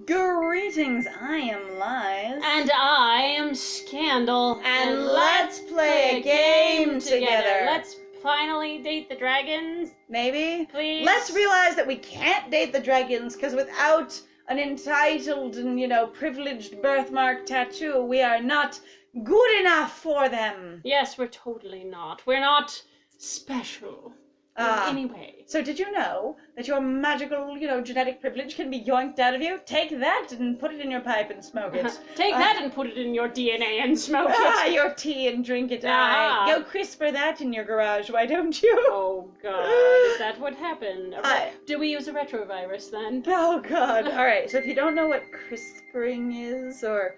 Greetings, I am Lies. And I am Scandal. And let's play a game together. Let's finally date the dragons. Maybe? Please. Let's realize that we can't date the dragons, because without an entitled and, privileged birthmark tattoo, we are not good enough for them. Yes, we're totally not. We're not special in any way. So did you know that your magical, genetic privilege can be yoinked out of you? Take that and put it in your pipe and smoke it. Take that and put it in your DNA and smoke it. Your tea and drink it. Uh-huh. Go CRISPR that in your garage, why don't you? Oh god, is that what happened? Do we use a retrovirus then? Oh god. Alright, so if you don't know what CRISPRing is, or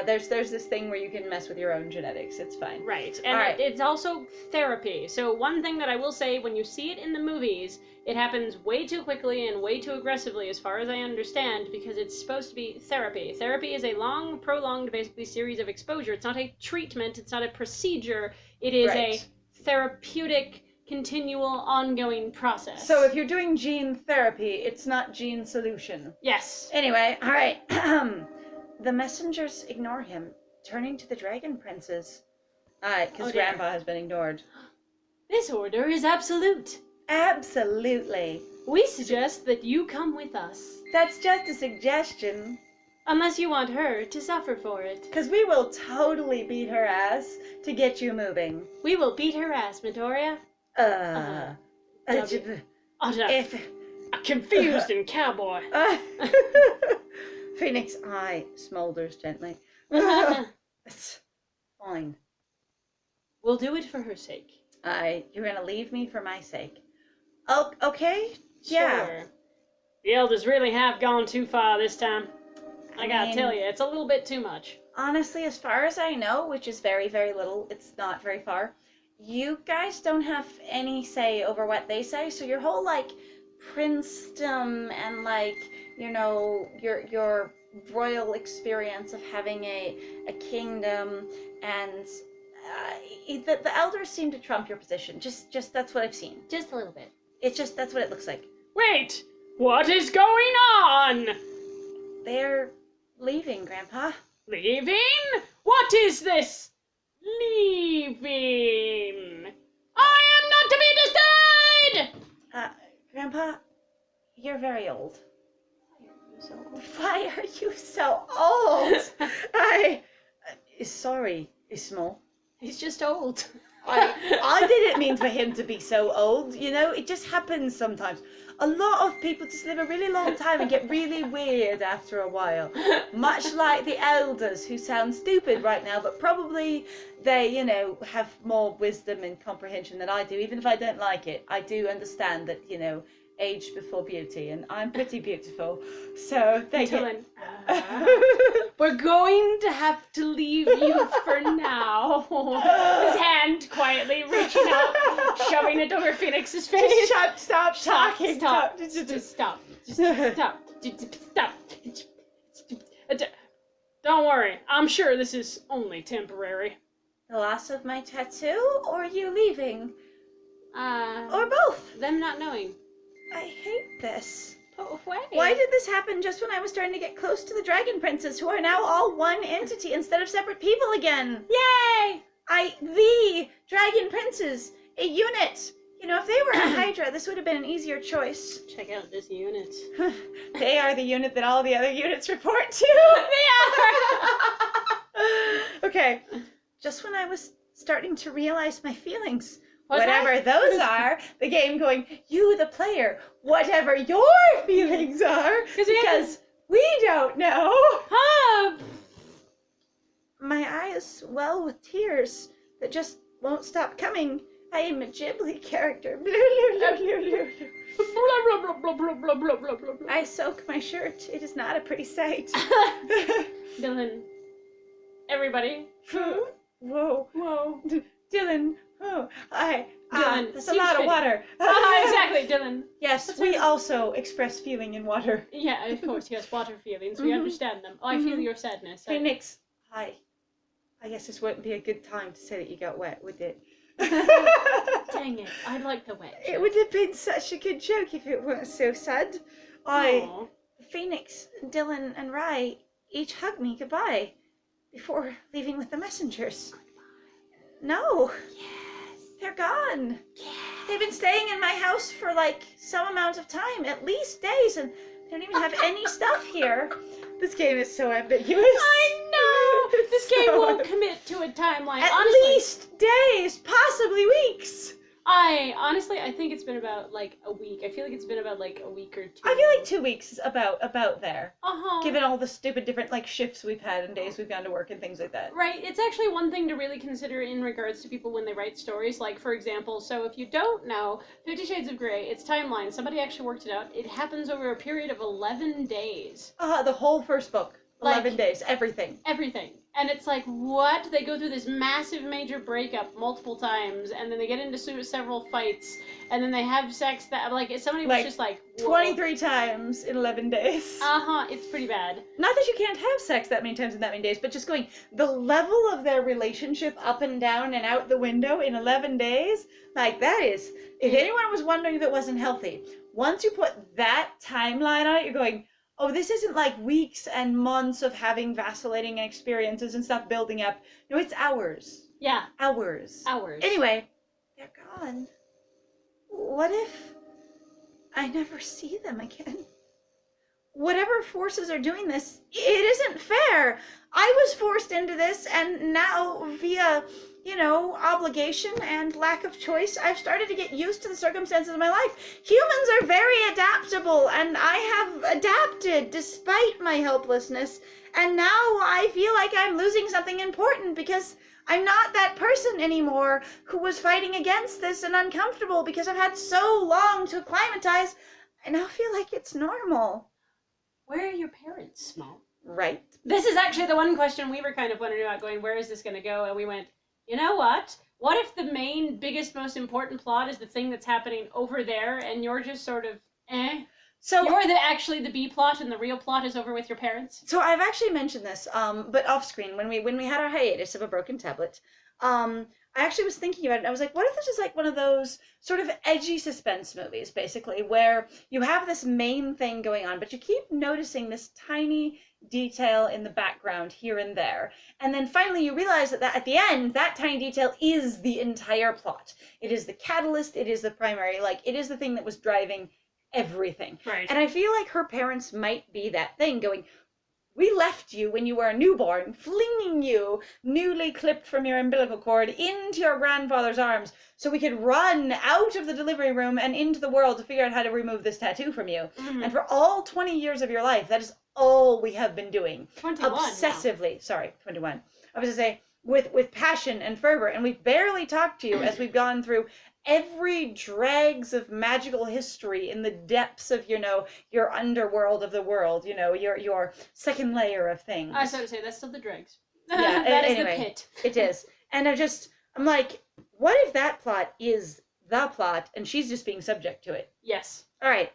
there's this thing where you can mess with your own genetics. It's fine. Right, and it's also therapy. So one thing that I will say, when you see it in the movies, it happens way too quickly and way too aggressively, as far as I understand, because it's supposed to be therapy. Therapy is a long, prolonged, basically, series of exposure. It's not a treatment, it's not a procedure, it is a therapeutic, continual, ongoing process. So if you're doing gene therapy, it's not gene solution. Yes. Anyway, alright. The messengers ignore him, turning to the dragon princes. Because Grandpa has been ignored. This order is absolute. Absolutely. We suggest that you come with us. That's just a suggestion. Unless you want her to suffer for it. Because we will totally beat her ass to get you moving. We will beat her ass, Midoriya. If a confused and cowboy. Phoenix eye smolders gently. It's fine. We'll do it for her sake. You're gonna leave me for my sake. Oh, okay? Sure. Yeah. The elders really have gone too far this time. I gotta tell you, it's a little bit too much. Honestly, as far as I know, which is very, very little, it's not very far, you guys don't have any say over what they say, so your whole, princedom and, your royal experience of having a kingdom and the elders seem to trump your position. Just that's what I've seen. Just a little bit. It's just that's what it looks like. Wait! What is going on? They're leaving, Grandpa. Leaving? What is this? Leaving. I am not to be disturbed! Grandpa, you're very old. Why are you so old? Sorry, Ismail. He's just old. I didn't mean for him to be so old, it just happens sometimes. A lot of people just live a really long time and get really weird after a while. Much like the elders, who sound stupid right now, but probably they, have more wisdom and comprehension than I do. Even if I don't like it, I do understand that, age before beauty, and I'm pretty beautiful, so they get... We're going to have to leave you for now. His hand quietly reaching out, shoving it over Phoenix's face. Stop talking. Stop. Don't worry, I'm sure this is only temporary. The loss of my tattoo, or you leaving? Or both. Them not knowing. I hate this. But why? Why did this happen just when I was starting to get close to the dragon princes, who are now all one entity instead of separate people again? Yay! The dragon princes, a unit. If they were a Hydra, this would have been an easier choice. Check out this unit. They are the unit that all the other units report to. They are! Okay. Just when I was starting to realize my feelings. What's whatever that? Those are, the game going, you, the player, whatever your feelings are, because we don't know. My eyes well with tears that just won't stop coming. I am a Ghibli character. I soak my shirt. It is not a pretty sight. Dylan. Everybody. Whoa. Dylan. Oh, Dylan, that's a lot of water. Exactly, Dylan. Yes, we also express feeling in water. Yeah, of course, yes, water feelings. We understand them. I feel your sadness. Phoenix, hi. I guess this wouldn't be a good time to say that you got wet, would it? Dang it, I like the wet joke. It would have been such a good joke if it weren't so sad. I Phoenix, Dylan, and Rye each hug me goodbye before leaving with the messengers. No. Yes. They're gone. Yes. They've been staying in my house for like some amount of time, at least days, and they don't even have any stuff here. This game is so ambiguous. I know! This game So won't commit to a timeline. At Honestly, least days, possibly weeks. I think it's been about like a week. I feel like it's been about like a week or two. I feel like 2 weeks is about there. Uh-huh. Given all the stupid different like shifts we've had and days we've gone to work and things like that. Right, it's actually one thing to really consider in regards to people when they write stories. Like, for example, so if you don't know, 50 Shades of Grey, its timeline, somebody actually worked it out. It happens over a period of 11 days. The whole first book. 11 days, everything. Everything. And it's like, what? They go through this massive major breakup multiple times, and then they get into several fights, and then they have sex that, like, somebody was just like, whoa. 23 times in 11 days. Uh-huh, it's pretty bad. Not that you can't have sex that many times in that many days, but just going, the level of their relationship up and down and out the window in 11 days, like, that is, if anyone was wondering if it wasn't healthy, once you put that timeline on it, you're going, oh, this isn't like weeks and months of having vacillating experiences and stuff building up. No, it's hours. Yeah. Hours. Anyway, they're gone. What if I never see them again? Whatever forces are doing this, it isn't fair. I was forced into this, and now via, obligation and lack of choice, I've started to get used to the circumstances of my life. Humans are very adaptable, and I have adapted despite my helplessness, and now I feel like I'm losing something important because I'm not that person anymore who was fighting against this and uncomfortable because I've had so long to acclimatize. I now feel like it's normal. Where are your parents, Small? Right. This is actually the one question we were kind of wondering about, going, where is this going to go? And we went, you know what? What if the main, biggest, most important plot is the thing that's happening over there, and you're just sort of, So you're actually the B plot, and the real plot is over with your parents? So I've actually mentioned this, but off screen, when we had our hiatus of A Broken Tablet, I actually was thinking about it, and I was like, what if this is like one of those sort of edgy suspense movies, basically, where you have this main thing going on, but you keep noticing this tiny detail in the background here and there. And then finally you realize that at the end, that tiny detail is the entire plot. It is the catalyst, it is the primary, it is the thing that was driving everything. Right. And I feel like her parents might be that thing going, we left you when you were a newborn, flinging you, newly clipped from your umbilical cord, into your grandfather's arms so we could run out of the delivery room and into the world to figure out how to remove this tattoo from you. Mm-hmm. And for all 20 years of your life, that is all we have been doing. 21 Obsessively. Now. Sorry, 21. I was going to say, with passion and fervor. And we've barely talked to you as we've gone through every dregs of magical history in the depths of, your underworld of the world, your second layer of things. I was about to say, that's still the dregs. Yeah, that is anyway, the pit. It is. And I'm like, what if that plot is the plot and she's just being subject to it? Yes. All right.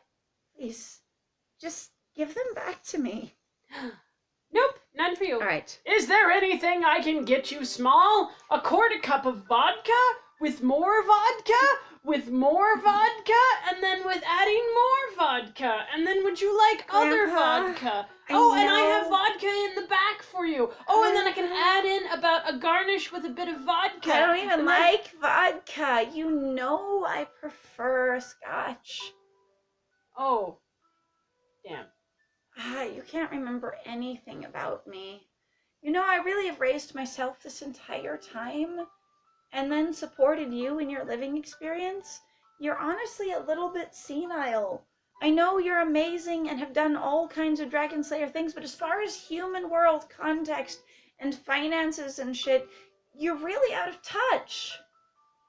Please, just give them back to me. Nope, none for you. All right. Is there anything I can get you, Small? A quarter cup of vodka? With more vodka? With more vodka? And then with adding more vodka? And then would you like other vodka? And I have vodka in the back for you. Oh, and then I can add in about a garnish with a bit of vodka. I don't even like vodka. I prefer scotch. Oh. Damn. You can't remember anything about me. I really have raised myself this entire time and then supported you in your living experience. You're honestly a little bit senile. I know you're amazing and have done all kinds of Dragon Slayer things, but as far as human world context and finances and shit, you're really out of touch.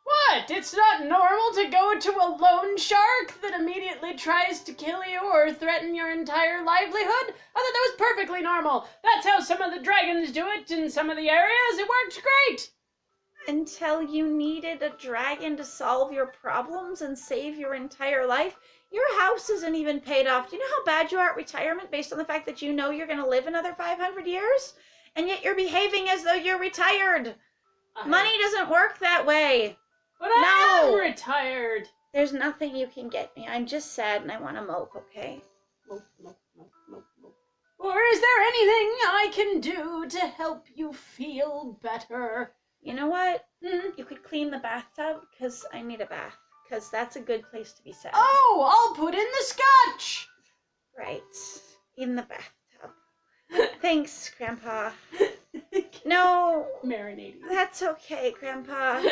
What? It's not normal to go to a loan shark that immediately tries to kill you or threaten your entire livelihood? I thought that was perfectly normal. That's how some of the dragons do it in some of the areas. It works great. Until you needed a dragon to solve your problems and save your entire life. Your house isn't even paid off. Do you know how bad you are at retirement based on the fact that you're going to live another 500 years? And yet you're behaving as though you're retired. Money doesn't work that way. But I am retired. There's nothing you can get me. I'm just sad and I want to mope, okay? Mope, mope, mope, mope. is there anything I can do to help you feel better? You know what? You could clean the bathtub, because I need a bath. Because that's a good place to be sad. Oh, I'll put in the scotch. Right. In the bathtub. Thanks, Grandpa. No, Marinating. that's okay, Grandpa.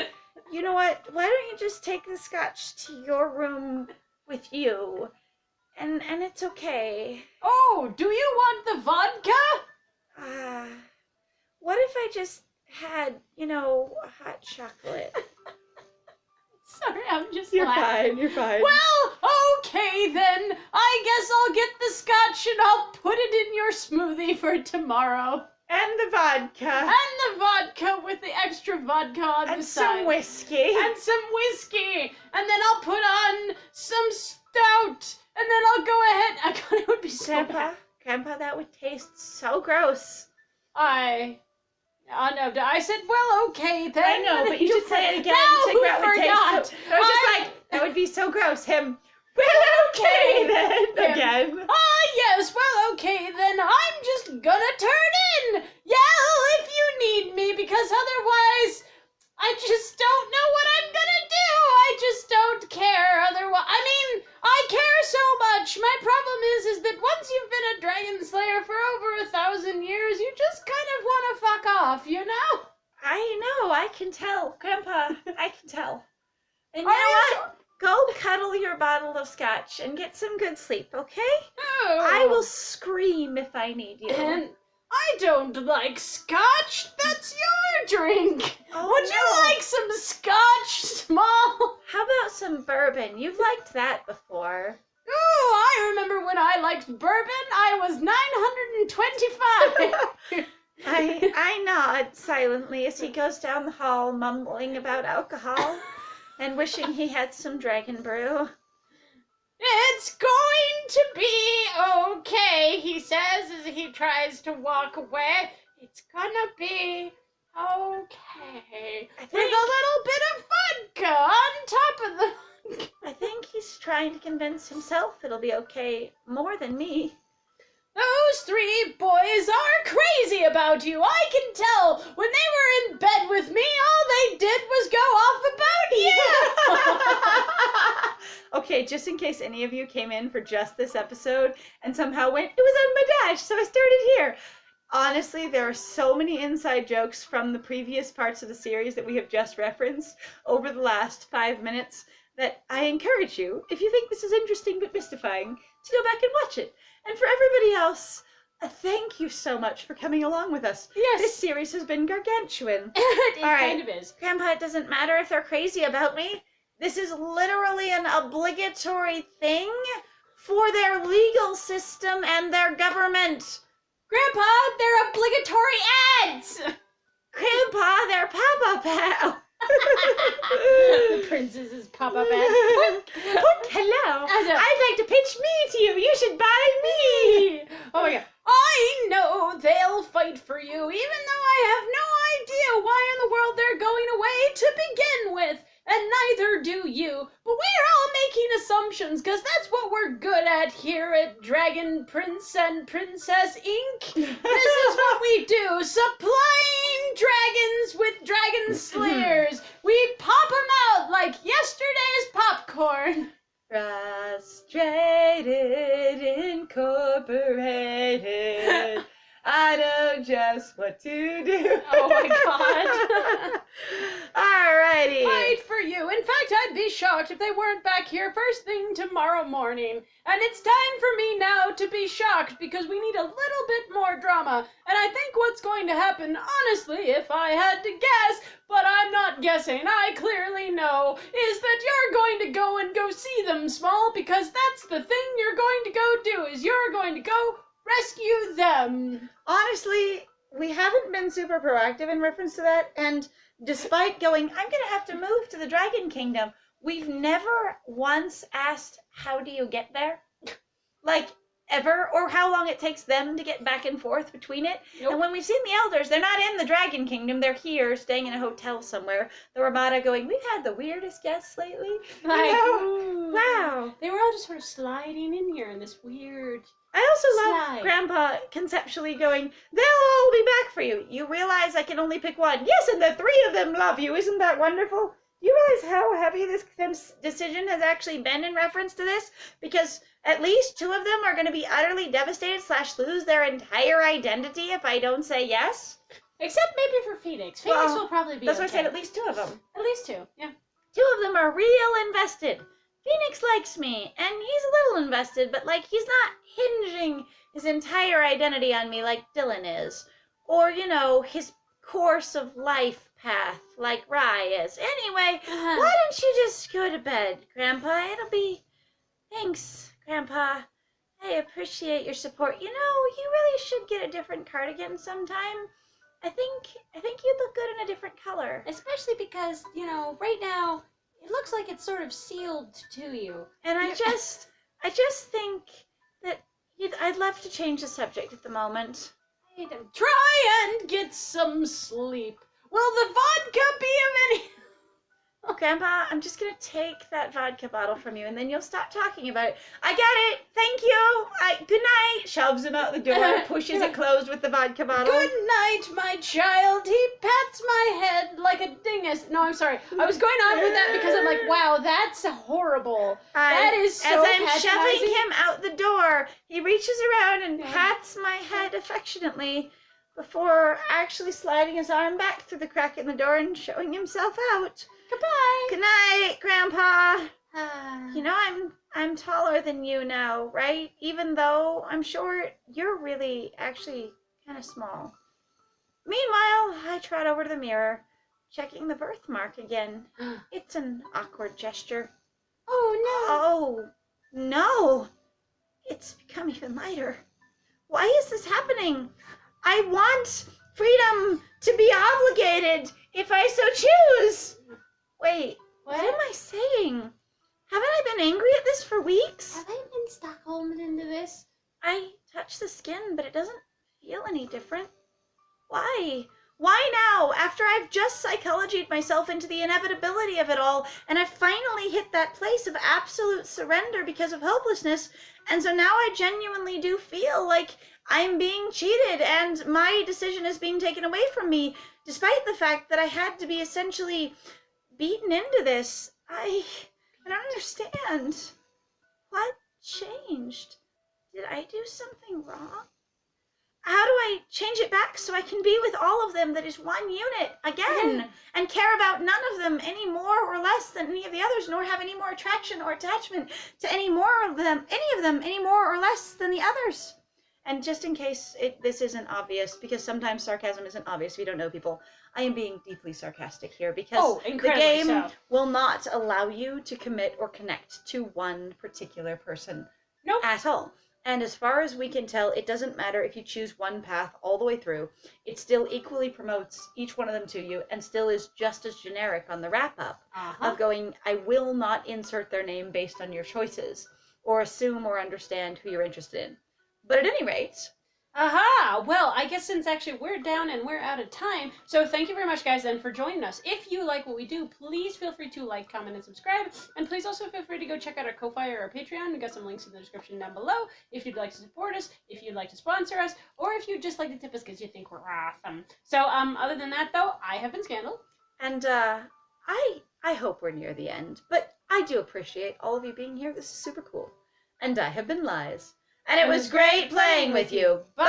You know what? Why don't you just take the scotch to your room with you? And it's okay. Oh, do you want the vodka? What if I just had, hot chocolate? Sorry, I'm just You're laughing. fine, you're fine. Well, okay then. I guess I'll get the scotch and I'll put it in your smoothie for tomorrow. And the vodka. And the vodka with the extra vodka on And the side. some whiskey. And some whiskey. And then I'll put on some stout. And then I'll go ahead. I thought it would be so bad. Grandpa, that would taste so gross. I said, well, okay then. I know, but you should say it again. No, to grab the taste. forgot. So, I was just like, that would be so gross. Him, well, okay then. Again. Yes, well, okay then. I'm just gonna turn in. Yell if you need me, because otherwise, I just don't know what I'm gonna do. I just don't care. Otherwise, I mean, I care so much. My problem is that once you've been a dragon slayer for over 1,000 years, you just kind of want to fuck off, you know? I know, I can tell. Grandpa, I can tell. And you Are know you what? Go cuddle your bottle of scotch and get some good sleep, okay? Oh. I will scream if I need you. And I don't like scotch. That's your drink. Oh, Would you like some scotch, Small? How about some bourbon? You've liked that before. Oh, I remember when I liked bourbon. I was 925. I nod silently as he goes down the hall, mumbling about alcohol and wishing he had some dragon brew. It's going to be okay, he says as he tries to walk away. It's gonna be okay. With a little bit of vodka on top of the... I think he's trying to convince himself it'll be okay more than me. Those three boys are crazy about you. I can tell. When they were in bed with me, all they did was go off about you. Okay, just in case any of you came in for just this episode and somehow went, it was on my dash, so I started here. Honestly, there are so many inside jokes from the previous parts of the series that we have just referenced over the last 5 minutes that I encourage you, if you think this is interesting but mystifying, to go back and watch it. And for everybody else, thank you so much for coming along with us. Yes. This series has been gargantuan. It All right. kind of is. Grandpa, it doesn't matter if they're crazy about me. This is literally an obligatory thing for their legal system and their government. Grandpa, they're obligatory ads. Grandpa, they're pop-up ads. The princess's pop-up ad. Hello. I'd like to pitch me to you. You should buy me. Oh my god. I know they'll fight for you, even though I have no idea why in the world they're going away to begin with. And neither do you. But we're all making assumptions, because that's what we're good at here at Dragon Prince and Princess Inc. This is what we do, supplying dragons with dragon slayers. We pop them out like yesterday's popcorn. Frustrated Incorporated. I know just what to do. Oh my god. Alrighty. Fight for you. In fact, I'd be shocked if they weren't back here first thing tomorrow morning. And it's time for me now to be shocked because we need a little bit more drama. And I think what's going to happen, honestly, if I had to guess, but I'm not guessing, I clearly know, is that you're going to go see them, Small, because that's the thing you're going to go do, is you're going to go rescue them. Honestly, we haven't been super proactive in reference to that, and despite going, I'm gonna have to move to the Dragon Kingdom, we've never once asked, how do you get there? Like, ever, or how long it takes them to get back and forth between it. Nope. And when we've seen the elders, they're not in the Dragon Kingdom. They're here, staying in a hotel somewhere. The Ramada going, we've had the weirdest guests lately. Like, You know? Wow. They were all just sort of sliding in here in this weird... I also love Slide. Grandpa conceptually going, they'll all be back for you. You realize I can only pick one. Yes, and the three of them love you. Isn't that wonderful? Do you realize how heavy this decision has actually been in reference to this? Because at least two of them are going to be utterly devastated / lose their entire identity if I don't say yes. Except maybe for Phoenix. Phoenix Well, will probably be That's okay. what I said, at least two of them. At least two, yeah. Two of them are real invested. Phoenix likes me, and he's a little invested, but like he's not hinging his entire identity on me like Dylan is. Or, you know, his course of life path like Rye is. Anyway, why don't you just go to bed, Grandpa? It'll be... Thanks, Grandpa. I appreciate your support. You know, you really should get a different cardigan sometime. I think you'd look good in a different color. Especially because, you know, right now, it looks like it's sort of sealed to you. And I just think that I'd love to change the subject at the moment. Try and get some sleep. Will the vodka be of any... Grandpa, I'm just gonna take that vodka bottle from you, and then you'll stop talking about it. I get it. Thank you. Good night. Shoves him out the door, pushes it closed with the vodka bottle. Good night, my child. He pats my head like a dingus. No, I'm sorry. I was going on with that because I'm like, wow, that's horrible. That is so As I'm patronizing. shoving him out the door, he reaches around and pats my head affectionately before actually sliding his arm back through the crack in the door and showing himself out. Goodbye. Good night, Grandpa. Ah. You know, I'm taller than you now, right? Even though I'm short, you're really actually kind of small. Meanwhile, I trot over to the mirror, checking the birthmark again. It's an awkward gesture. Oh, Oh, no. It's become even lighter. Why is this happening? I want freedom to be obligated if I so choose. Wait, what am I saying? Haven't I been angry at this for weeks? Have I been Stockholmed into this? I touch the skin, but it doesn't feel any different. Why? Why now, after I've just psychologied myself into the inevitability of it all, and I've finally hit that place of absolute surrender because of hopelessness, and so now I genuinely do feel like I'm being cheated, and my decision is being taken away from me, despite the fact that I had to be essentially beaten into this. I don't understand. What changed? Did I do something wrong? How do I change it back so I can be with all of them that is one unit again, and care about none of them any more or less than any of the others, nor have any more attraction or attachment to any of them any more or less than the others? And just in case this isn't obvious, because sometimes sarcasm isn't obvious if you don't know people, I am being deeply sarcastic here because the game will not allow you to commit or connect to one particular person at all. And as far as we can tell, it doesn't matter if you choose one path all the way through. It still equally promotes each one of them to you and still is just as generic on the wrap-up of going, I will not insert their name based on your choices or assume or understand who you're interested in. But at any rate... Aha! Well, I guess since actually we're down and we're out of time, so thank you very much, guys, then, for joining us. If you like what we do, please feel free to like, comment, and subscribe. And please also feel free to go check out our Ko-Fi or our Patreon. We've got some links in the description down below if you'd like to support us, if you'd like to sponsor us, or if you'd just like to tip us because you think we're awesome. So, other than that, though, I have been Scandal. And, I hope we're near the end, but I do appreciate all of you being here. This is super cool. And I have been Lies. And it was great playing with you. Bye!